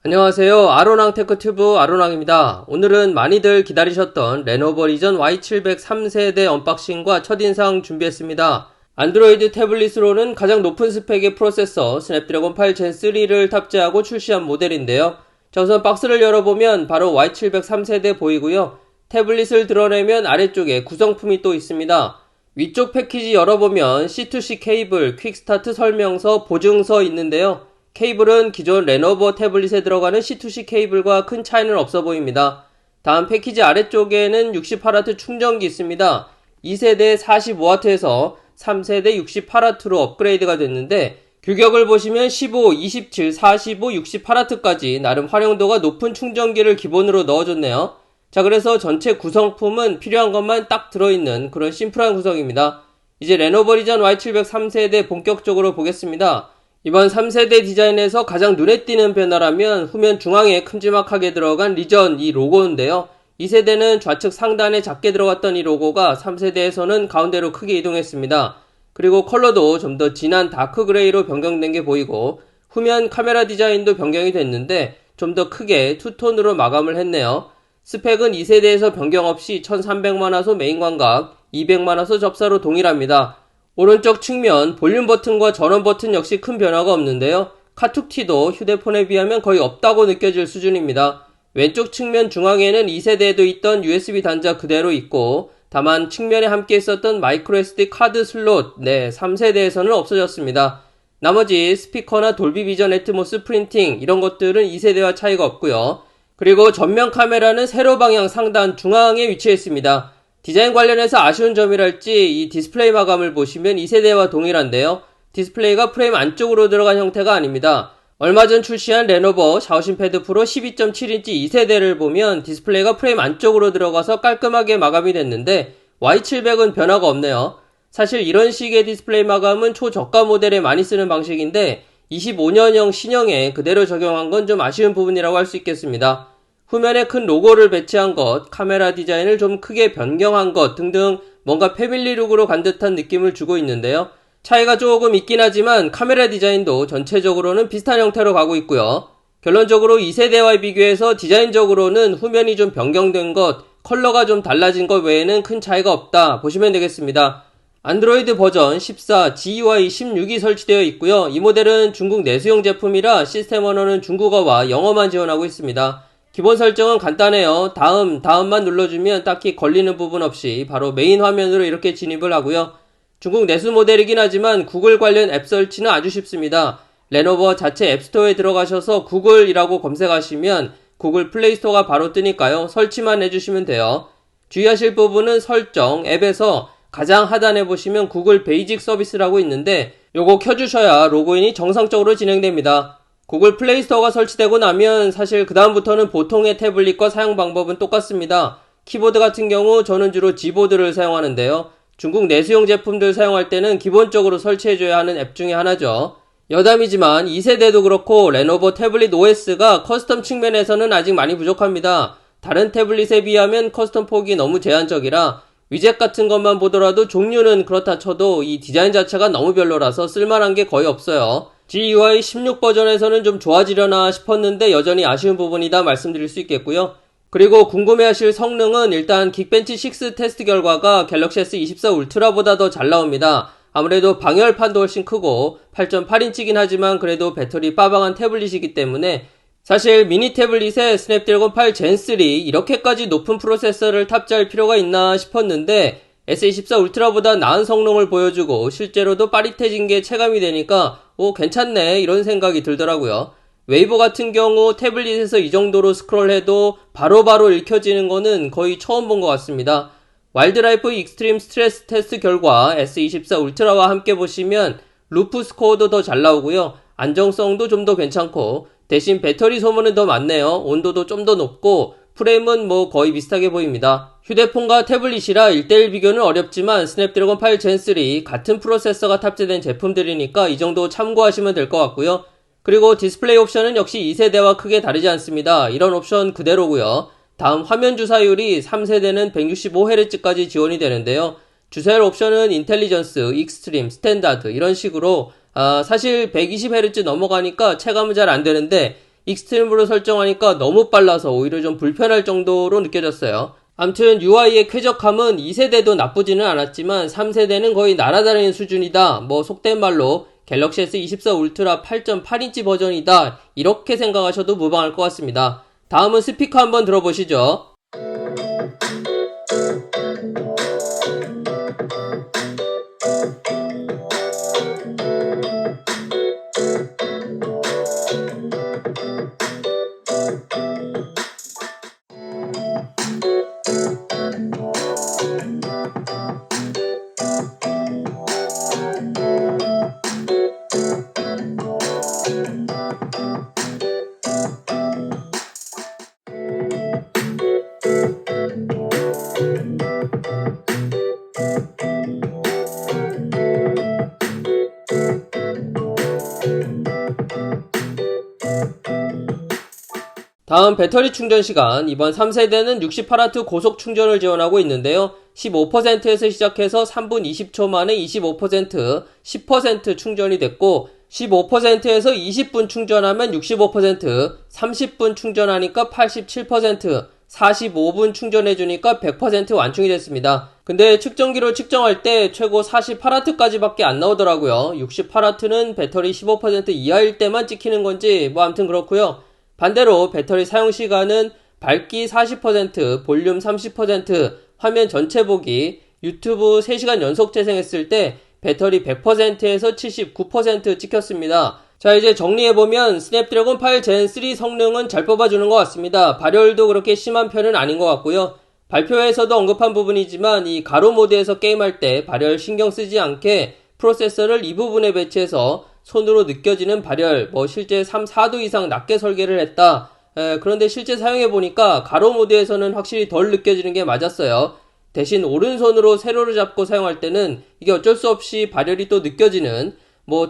안녕하세요. 아로랑 테크튜브 아로랑입니다. 오늘은 많이들 기다리셨던 레노버 리전 Y700 3세대 언박싱과 첫인상 준비했습니다. 안드로이드 태블릿으로는 가장 높은 스펙의 프로세서 스냅드래곤 8 젠3를 탑재하고 출시한 모델인데요. 자, 우선 박스를 열어보면 바로 Y700 3세대 보이고요. 태블릿을 드러내면 아래쪽에 구성품이 또 있습니다. 위쪽 패키지 열어보면 C2C 케이블, 퀵스타트 설명서, 보증서 있는데요. 케이블은 기존 레노버 태블릿에 들어가는 C2C 케이블과 큰 차이는 없어 보입니다. 다음 패키지 아래쪽에는 68W 충전기 있습니다. 2세대 45W에서 3세대 68W로 업그레이드가 됐는데 규격을 보시면 15, 27, 45, 68W까지 나름 활용도가 높은 충전기를 기본으로 넣어줬네요. 자, 그래서 전체 구성품은 필요한 것만 딱 들어있는 그런 심플한 구성입니다. 이제 레노버 리전 Y700 3세대 본격적으로 보겠습니다. 이번 3세대 디자인에서 가장 눈에 띄는 변화라면 후면 중앙에 큼지막하게 들어간 리전 이 로고인데요. 2세대는 좌측 상단에 작게 들어갔던 이 로고가 3세대에서는 가운데로 크게 이동했습니다. 그리고 컬러도 좀 더 진한 다크 그레이로 변경된 게 보이고 후면 카메라 디자인도 변경이 됐는데 좀 더 크게 투톤으로 마감을 했네요. 스펙은 2세대에서 변경 없이 1300만화소 메인 광각, 200만화소 접사로 동일합니다. 오른쪽 측면 볼륨 버튼과 전원 버튼 역시 큰 변화가 없는데요. 카툭티도 휴대폰에 비하면 거의 없다고 느껴질 수준입니다. 왼쪽 측면 중앙에는 2세대에도 있던 USB 단자 그대로 있고 다만 측면에 함께 있었던 마이크로 SD 카드 슬롯 3세대에서는 없어졌습니다. 나머지 스피커나 돌비 비전 애트모스 프린팅 이런 것들은 2세대와 차이가 없고요. 그리고 전면 카메라는 세로 방향 상단 중앙에 위치해 있습니다. 디자인 관련해서 아쉬운 점이랄지 이 디스플레이 마감을 보시면 2세대와 동일한데요. 디스플레이가 프레임 안쪽으로 들어간 형태가 아닙니다. 얼마 전 출시한 레노버 샤오신 패드 프로 12.7인치 2세대를 보면 디스플레이가 프레임 안쪽으로 들어가서 깔끔하게 마감이 됐는데 Y700은 변화가 없네요. 사실 이런 식의 디스플레이 마감은 초저가 모델에 많이 쓰는 방식인데 25년형 신형에 그대로 적용한 건 좀 아쉬운 부분이라고 할 수 있겠습니다. 후면에 큰 로고를 배치한 것, 카메라 디자인을 좀 크게 변경한 것 등등 뭔가 패밀리룩으로 간 듯한 느낌을 주고 있는데요. 차이가 조금 있긴 하지만 카메라 디자인도 전체적으로는 비슷한 형태로 가고 있고요. 결론적으로 2세대와 비교해서 디자인적으로는 후면이 좀 변경된 것, 컬러가 좀 달라진 것 외에는 큰 차이가 없다 보시면 되겠습니다. 안드로이드 버전 14, GUI 16이 설치되어 있고요. 이 모델은 중국 내수용 제품이라 시스템 언어는 중국어와 영어만 지원하고 있습니다. 기본 설정은 간단해요. 다음만 눌러주면 딱히 걸리는 부분 없이 바로 메인 화면으로 이렇게 진입을 하고요. 중국 내수 모델이긴 하지만 구글 관련 앱 설치는 아주 쉽습니다. 레노버 자체 앱스토어에 들어가셔서 구글이라고 검색하시면 구글 플레이스토어가 바로 뜨니까요. 설치만 해주시면 돼요. 주의하실 부분은 설정, 앱에서 가장 하단에 보시면 구글 베이직 서비스라고 있는데 요거 켜주셔야 로그인이 정상적으로 진행됩니다. 구글 플레이스토어가 설치되고 나면 사실 그 다음부터는 보통의 태블릿과 사용 방법은 똑같습니다. 키보드 같은 경우 저는 주로 G보드를 사용하는데요. 중국 내수용 제품들 사용할 때는 기본적으로 설치해줘야 하는 앱 중에 하나죠. 여담이지만 2세대도 그렇고 레노버 태블릿 OS가 커스텀 측면에서는 아직 많이 부족합니다. 다른 태블릿에 비하면 커스텀 폭이 너무 제한적이라 위젯 같은 것만 보더라도 종류는 그렇다 쳐도 이 디자인 자체가 너무 별로라서 쓸만한 게 거의 없어요. GUI 16 버전에서는 좀 좋아지려나 싶었는데 여전히 아쉬운 부분이다 말씀드릴 수 있겠고요. 그리고 궁금해하실 성능은 일단 긱벤치 6 테스트 결과가 갤럭시 S24 울트라보다 더 잘 나옵니다. 아무래도 방열판도 훨씬 크고 8.8인치긴 하지만 그래도 배터리 빠방한 태블릿이기 때문에 사실 미니 태블릿에 스냅드래곤 8 젠3 이렇게까지 높은 프로세서를 탑재할 필요가 있나 싶었는데 S24 울트라보다 나은 성능을 보여주고 실제로도 빠릿해진 게 체감이 되니까 괜찮네 이런 생각이 들더라고요. 웨이보 같은 경우 태블릿에서 이 정도로 스크롤해도 바로바로 읽혀지는 거는 거의 처음 본 것 같습니다. 와일드라이프 익스트림 스트레스 테스트 결과 S24 울트라와 함께 보시면 루프 스코어도 더 잘 나오고요. 안정성도 좀 더 괜찮고 대신 배터리 소모는 더 많네요. 온도도 좀 더 높고 프레임은 거의 비슷하게 보입니다. 휴대폰과 태블릿이라 1대1 비교는 어렵지만 스냅드래곤 8 젠3 같은 프로세서가 탑재된 제품들이니까 이 정도 참고하시면 될 것 같고요. 그리고 디스플레이 옵션은 역시 2세대와 크게 다르지 않습니다. 이런 옵션 그대로고요. 다음 화면 주사율이 3세대는 165Hz까지 지원이 되는데요. 주사율 옵션은 인텔리전스, 익스트림, 스탠다드 이런 식으로 사실 120Hz 넘어가니까 체감은 잘 안 되는데 익스트림으로 설정하니까 너무 빨라서 오히려 좀 불편할 정도로 느껴졌어요. 암튼 UI의 쾌적함은 2세대도 나쁘지는 않았지만 3세대는 거의 날아다니는 수준이다. 뭐 속된 말로 갤럭시 S24 울트라 8.8인치 버전이다. 이렇게 생각하셔도 무방할 것 같습니다. 다음은 스피커 한번 들어보시죠. 다음 배터리 충전 시간. 이번 3세대는 68W 고속 충전을 지원하고 있는데요. 15%에서 시작해서 3분 20초 만에 25%, 10% 충전이 됐고 15%에서 20분 충전하면 65%, 30분 충전하니까 87%, 45분 충전해주니까 100% 완충이 됐습니다. 근데 측정기로 측정할 때 최고 48W까지 밖에 안 나오더라고요. 68W는 배터리 15% 이하일 때만 찍히는 건지 뭐 아무튼 그렇고요. 반대로 배터리 사용 시간은 밝기 40%, 볼륨 30%, 화면 전체 보기, 유튜브 3시간 연속 재생했을 때 배터리 100%에서 79% 찍혔습니다. 자, 이제 정리해보면 스냅드래곤 8 젠 3 성능은 잘 뽑아주는 것 같습니다. 발열도 그렇게 심한 편은 아닌 것 같고요. 발표에서도 언급한 부분이지만 이 가로 모드에서 게임할 때 발열 신경 쓰지 않게 프로세서를 이 부분에 배치해서 손으로 느껴지는 발열, 실제 3, 4도 이상 낮게 설계를 했다. 그런데 실제 사용해보니까 가로 모드에서는 확실히 덜 느껴지는 게 맞았어요. 대신 오른손으로 세로를 잡고 사용할 때는 이게 어쩔 수 없이 발열이 또 느껴지는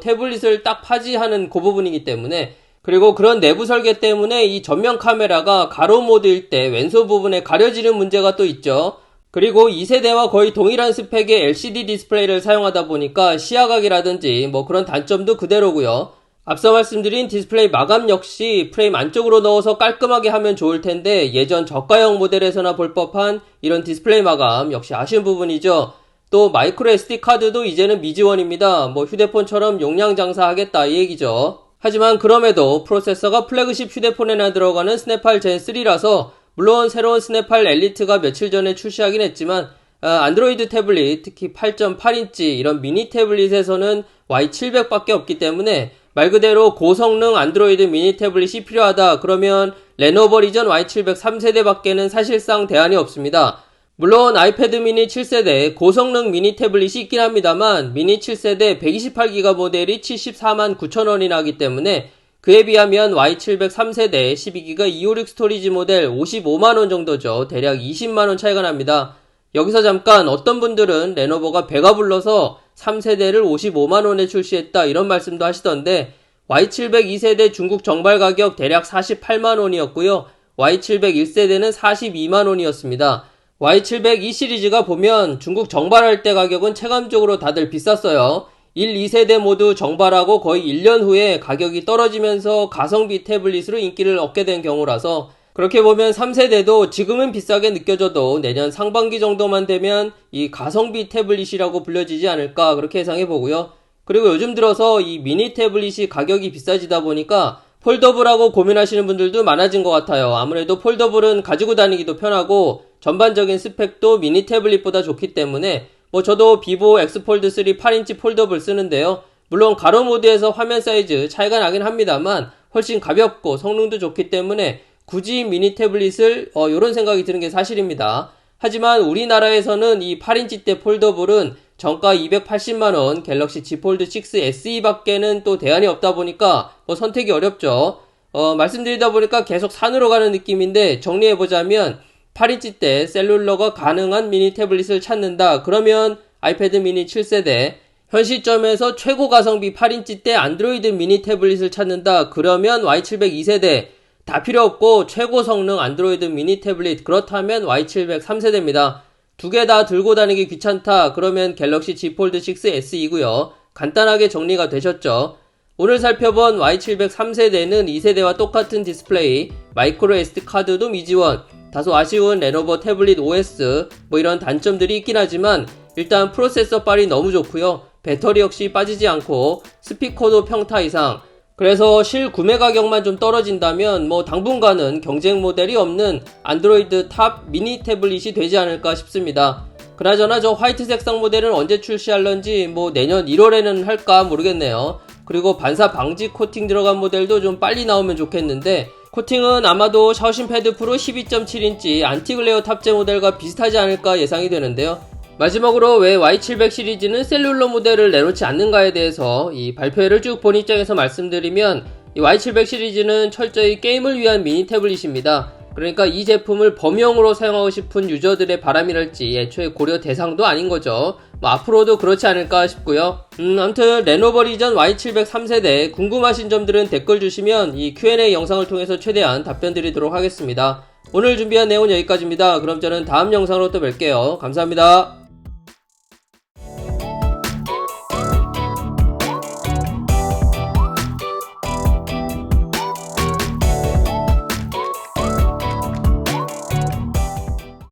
태블릿을 딱 파지하는 그 부분이기 때문에, 그리고 그런 내부 설계 때문에 이 전면 카메라가 가로 모드일 때 왼손 부분에 가려지는 문제가 또 있죠. 그리고 2세대와 거의 동일한 스펙의 LCD 디스플레이를 사용하다 보니까 시야각이라든지 그런 단점도 그대로고요. 앞서 말씀드린 디스플레이 마감 역시 프레임 안쪽으로 넣어서 깔끔하게 하면 좋을 텐데 예전 저가형 모델에서나 볼 법한 이런 디스플레이 마감 역시 아쉬운 부분이죠. 또 마이크로 SD 카드도 이제는 미지원입니다. 휴대폰처럼 용량 장사하겠다 이 얘기죠. 하지만 그럼에도 프로세서가 플래그십 휴대폰에나 들어가는 스냅8 젠 3라서 물론 새로운 스냅8 엘리트가 며칠 전에 출시하긴 했지만 안드로이드 태블릿, 특히 8.8인치 이런 미니 태블릿에서는 Y700밖에 없기 때문에 말 그대로 고성능 안드로이드 미니 태블릿이 필요하다 그러면 레노버 리전 Y700 3세대밖에는 사실상 대안이 없습니다. 물론 아이패드 미니 7세대 고성능 미니 태블릿이 있긴 합니다만 미니 7세대 128GB 모델이 749,000원이나 하기 때문에 그에 비하면 Y700 3세대 12GB 256 스토리지 모델 55만원 정도죠. 대략 20만원 차이가 납니다. 여기서 잠깐 어떤 분들은 레노버가 배가 불러서 3세대를 55만원에 출시했다 이런 말씀도 하시던데 Y700 2세대 중국 정발 가격 대략 48만원이었고요. Y700 1세대는 42만원이었습니다. Y700 2 시리즈가 보면 중국 정발할 때 가격은 체감적으로 다들 비쌌어요. 1, 2세대 모두 정발하고 거의 1년 후에 가격이 떨어지면서 가성비 태블릿으로 인기를 얻게 된 경우라서 그렇게 보면 3세대도 지금은 비싸게 느껴져도 내년 상반기 정도만 되면 이 가성비 태블릿이라고 불려지지 않을까 그렇게 예상해보고요. 그리고 요즘 들어서 이 미니 태블릿이 가격이 비싸지다 보니까 폴더블하고 고민하시는 분들도 많아진 것 같아요. 아무래도 폴더블은 가지고 다니기도 편하고 전반적인 스펙도 미니 태블릿보다 좋기 때문에 저도 비보 엑스폴드 3 8인치 폴더블 쓰는데요. 물론 가로 모드에서 화면 사이즈 차이가 나긴 합니다만 훨씬 가볍고 성능도 좋기 때문에 굳이 미니 태블릿을 이런 생각이 드는 게 사실입니다. 하지만 우리나라에서는 이 8인치대 폴더블은 정가 280만원 갤럭시 Z 폴드 6 SE 밖에는 또 대안이 없다 보니까 선택이 어렵죠. 말씀드리다 보니까 계속 산으로 가는 느낌인데 정리해보자면 8인치 때 셀룰러가 가능한 미니 태블릿을 찾는다. 그러면 아이패드 미니 7세대, 현 시점에서 최고 가성비 8인치 때 안드로이드 미니 태블릿을 찾는다. 그러면 Y700 2세대, 다 필요 없고 최고 성능 안드로이드 미니 태블릿, 그렇다면 Y700 3세대입니다. 두 개 다 들고 다니기 귀찮다. 그러면 갤럭시 Z 폴드 6 SE고요. 간단하게 정리가 되셨죠. 오늘 살펴본 Y700 3세대는 2세대와 똑같은 디스플레이, 마이크로 SD 카드도 미지원, 다소 아쉬운 레노버 태블릿 OS 이런 단점들이 있긴 하지만 일단 프로세서 빨이 너무 좋고요. 배터리 역시 빠지지 않고 스피커도 평타 이상. 그래서 실구매 가격만 좀 떨어진다면 당분간은 경쟁 모델이 없는 안드로이드 탑 미니 태블릿이 되지 않을까 싶습니다. 그나저나 저 화이트 색상 모델은 언제 출시할런지 내년 1월에는 할까 모르겠네요. 그리고 반사 방지 코팅 들어간 모델도 좀 빨리 나오면 좋겠는데 코팅은 아마도 샤오신 패드 프로 12.7인치 안티글레어 탑재 모델과 비슷하지 않을까 예상이 되는데요. 마지막으로 왜 Y700 시리즈는 셀룰러 모델을 내놓지 않는가에 대해서 이 발표회를 쭉 본 입장에서 말씀드리면 이 Y700 시리즈는 철저히 게임을 위한 미니 태블릿입니다. 그러니까 이 제품을 범용으로 사용하고 싶은 유저들의 바람이랄지 애초에 고려 대상도 아닌 거죠. 앞으로도 그렇지 않을까 싶고요. 아무튼 레노버 리전 Y700 3세대 궁금하신 점들은 댓글 주시면 이 Q&A 영상을 통해서 최대한 답변 드리도록 하겠습니다. 오늘 준비한 내용은 여기까지입니다. 그럼 저는 다음 영상으로 또 뵐게요. 감사합니다.